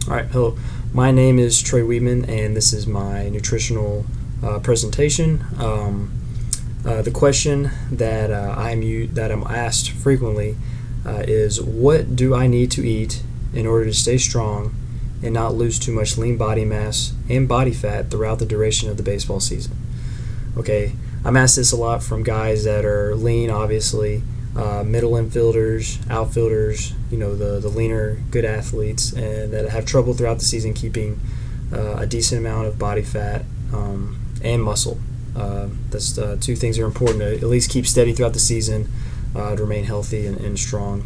All right, hello. My name is Trey Weedman, and this is my nutritional presentation. The question that I'm asked frequently is, what do I need to eat in order to stay strong and not lose too much lean body mass and body fat throughout the duration of the baseball season? Okay, I'm asked this a lot from guys that are lean, obviously, middle infielders, outfielders, the leaner, good athletes, and that have trouble throughout the season keeping a decent amount of body fat and muscle. That's two things that are important to at least keep steady throughout the season, to remain healthy and strong,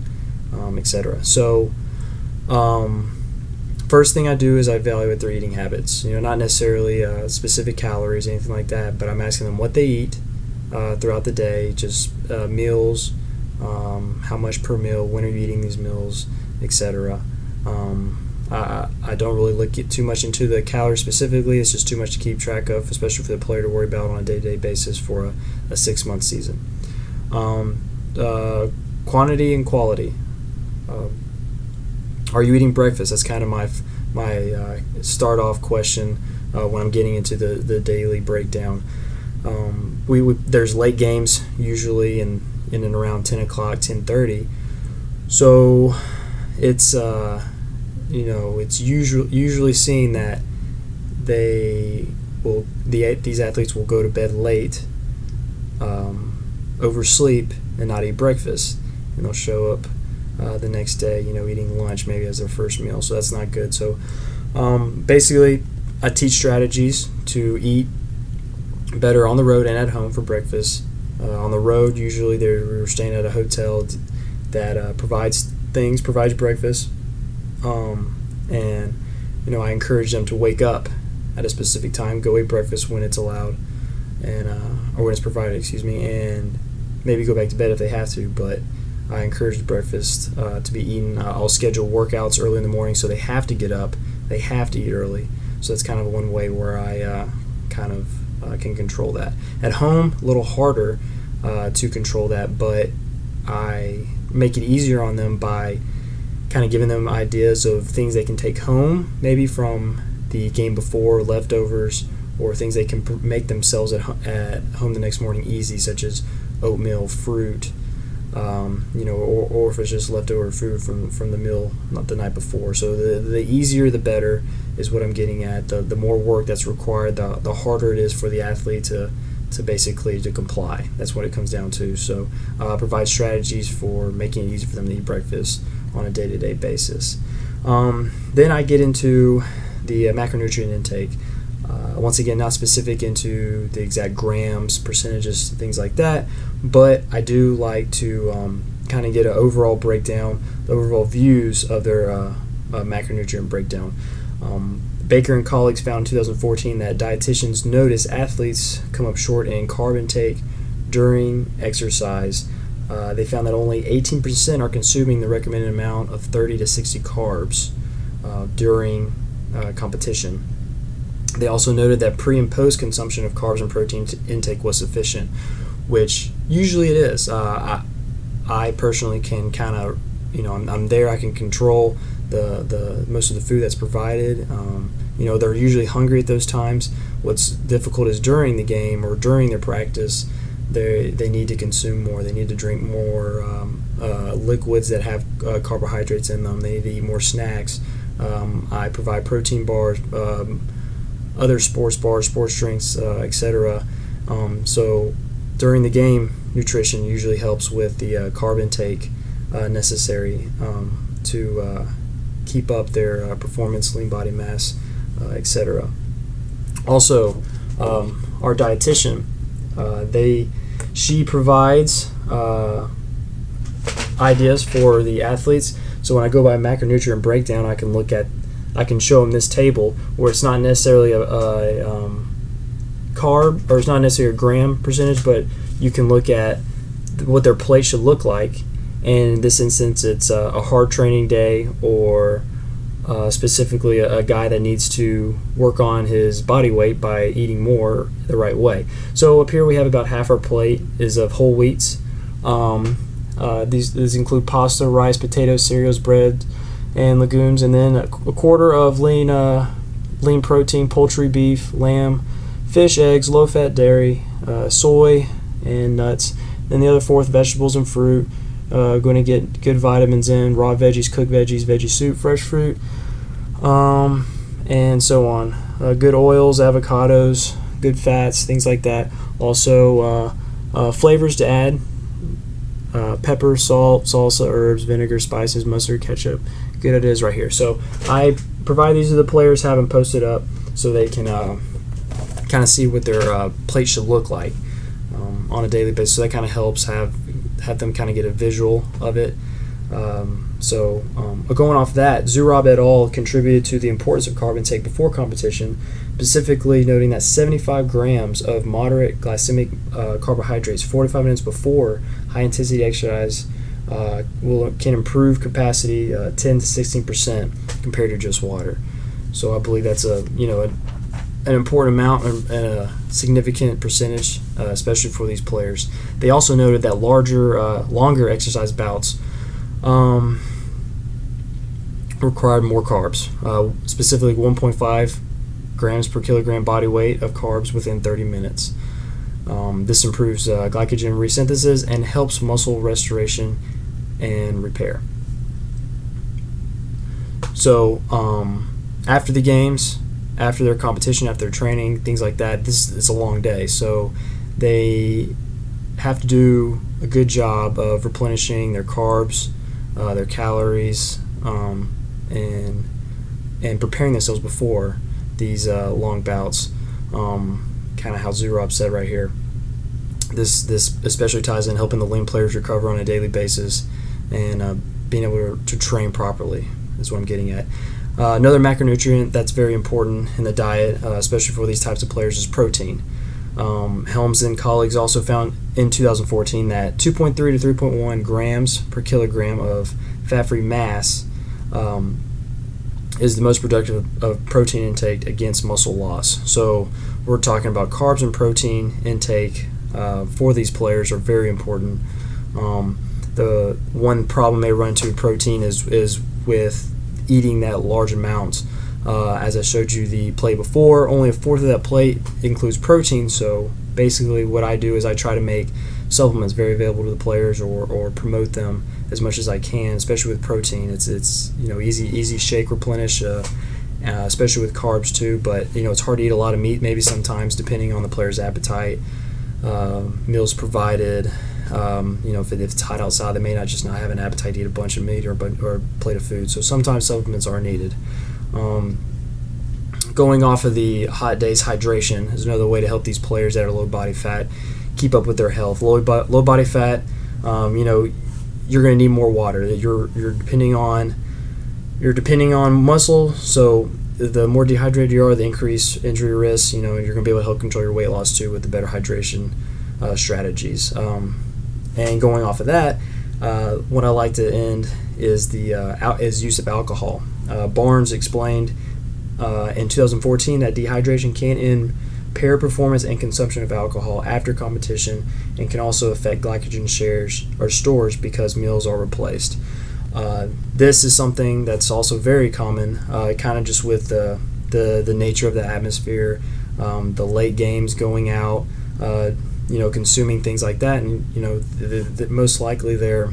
etc. So, first thing I do is I evaluate their eating habits. Not necessarily specific calories, anything like that, but I'm asking them what they eat throughout the day, just meals, how much per meal, when are you eating these meals, etc. I don't really look too much into the calories specifically. It's just too much to keep track of, especially for the player to worry about on a day-to-day basis for a 6-month season. Quantity and quality. Are you eating breakfast? That's kind of my start-off question when I'm getting into the daily breakdown. There's late games usually in and around 10 o'clock, 10:30. So it's it's usually seen that these athletes will go to bed late, oversleep, and not eat breakfast, and they'll show up the next day, eating lunch maybe as their first meal. So that's not good. So basically, I teach strategies to eat better on the road and at home for breakfast. On the road, usually we're staying at a hotel that provides breakfast, and I encourage them to wake up at a specific time, go eat breakfast when it's allowed, and or when it's provided, and maybe go back to bed if they have to. But I encourage the breakfast to be eaten. I'll schedule workouts early in the morning, so they have to get up, they have to eat early. So that's kind of one way where I can control that. At home, a little harder to control that, but I make it easier on them by kind of giving them ideas of things they can take home, maybe from the game before, leftovers, or things they can make themselves at home the next morning easy, such as oatmeal, fruit, or if it's just leftover food from the meal not the night before. So the easier the better is what I'm getting at. The more work that's required, the harder it is for the athlete to basically to comply. That's what it comes down to. So provide strategies for making it easy for them to eat breakfast on a day-to-day basis. Then I get into the macronutrient intake. Once again, not specific into the exact grams, percentages, things like that, but I do like to kind of get an overall breakdown, the overall views of their macronutrient breakdown. Baker and colleagues found in 2014 that dietitians notice athletes come up short in carb intake during exercise. They found that only 18% are consuming the recommended amount of 30 to 60 carbs during competition. They also noted that pre and post consumption of carbs and protein intake was sufficient, which usually it is. I personally can kind of, I'm there. I can control the most of the food that's provided. They're usually hungry at those times. What's difficult is during the game or during their practice, they need to consume more. They need to drink more liquids that have carbohydrates in them. They need to eat more snacks. I provide protein bars, other sports bars, sports drinks, etc. So during the game, nutrition usually helps with the carb intake necessary to keep up their performance, lean body mass, etc. Also, our dietitian, she provides ideas for the athletes. So when I go by macronutrient breakdown, I can show them this table where it's not necessarily a carb, or it's not necessarily a gram percentage, but you can look at what their plate should look like. And in this instance, it's a hard training day, or specifically a guy that needs to work on his body weight by eating more the right way. So up here we have about half our plate is of whole wheats. These include pasta, rice, potatoes, cereals, bread, and legumes, and then a quarter of lean protein, poultry, beef, lamb, fish, eggs, low-fat dairy, soy, and nuts. Then the other fourth, vegetables and fruit. Going to get good vitamins in, raw veggies, cooked veggies, veggie soup, fresh fruit, and so on. Good oils, avocados, good fats, things like that. Also, flavors to add: pepper, salt, salsa, herbs, vinegar, spices, mustard, ketchup. Good ideas right here. So I provide these to the players, have them posted up so they can kind of see what their plate should look like on a daily basis. So that kind of helps have them kind of get a visual of it. Going off that, Zurab et al. Contributed to the importance of carb intake before competition, specifically noting that 75 grams of moderate glycemic carbohydrates 45 minutes before high-intensity exercise can improve capacity 10 to 16% compared to just water. So I believe that's an important amount and a significant percentage, especially for these players. They also noted that longer exercise bouts required more carbs, specifically 1.5 grams per kilogram body weight of carbs within 30 minutes. This improves glycogen resynthesis and helps muscle restoration and repair. So after the games, after their competition, after their training, things like that, this is a long day. So they have to do a good job of replenishing their carbs, their calories, and preparing themselves before these long bouts. Kind of how Zurab said right here. This especially ties in helping the lean players recover on a daily basis and being able to train properly is what I'm getting at. Another macronutrient that's very important in the diet, especially for these types of players, is protein. Helms and colleagues also found in 2014 that 2.3 to 3.1 grams per kilogram of fat-free mass is the most productive of protein intake against muscle loss. So we're talking about carbs and protein intake for these players are very important. The one problem they run into with protein is with eating that large amount. As I showed you the plate before, only a fourth of that plate includes protein. So basically what I do is I try to make supplements very available to the players or promote them as much as I can, especially with protein. It's easy shake replenish, especially with carbs too, but it's hard to eat a lot of meat maybe sometimes depending on the player's appetite. Meals provided, if it's hot outside, they may not have an appetite to eat a bunch of meat or a plate of food. So sometimes supplements are needed. Going off of the hot days, hydration is another way to help these players that are low body fat keep up with their health. Low body fat, you're going to need more water. You're depending on muscle, so the more dehydrated you are, the increased injury risk. You're going to be able to help control your weight loss too with the better hydration strategies. And going off of that, what I like to end is is use of alcohol. Barnes explained in 2014 that dehydration can impair performance and consumption of alcohol after competition and can also affect glycogen shares or stores because meals are replaced. This is something that's also very common, kind of just with the nature of the atmosphere, the late games, going out, consuming things like that, and most likely they're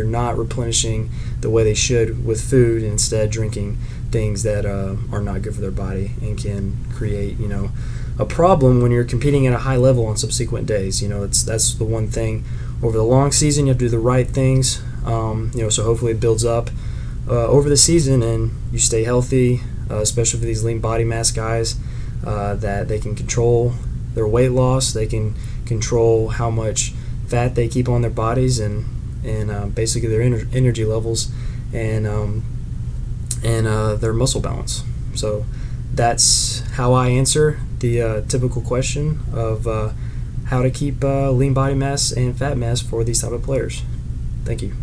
not replenishing the way they should with food, and instead drinking things that are not good for their body and can create a problem when you're competing at a high level on subsequent days. That's the one thing. Over the long season, you have to do the right things. So hopefully it builds up over the season and you stay healthy, especially for these lean body mass guys, that they can control their weight loss, they can control how much fat they keep on their bodies and basically their energy levels and their muscle balance. So that's how I answer the typical question of how to keep lean body mass and fat mass for these type of players. Thank you.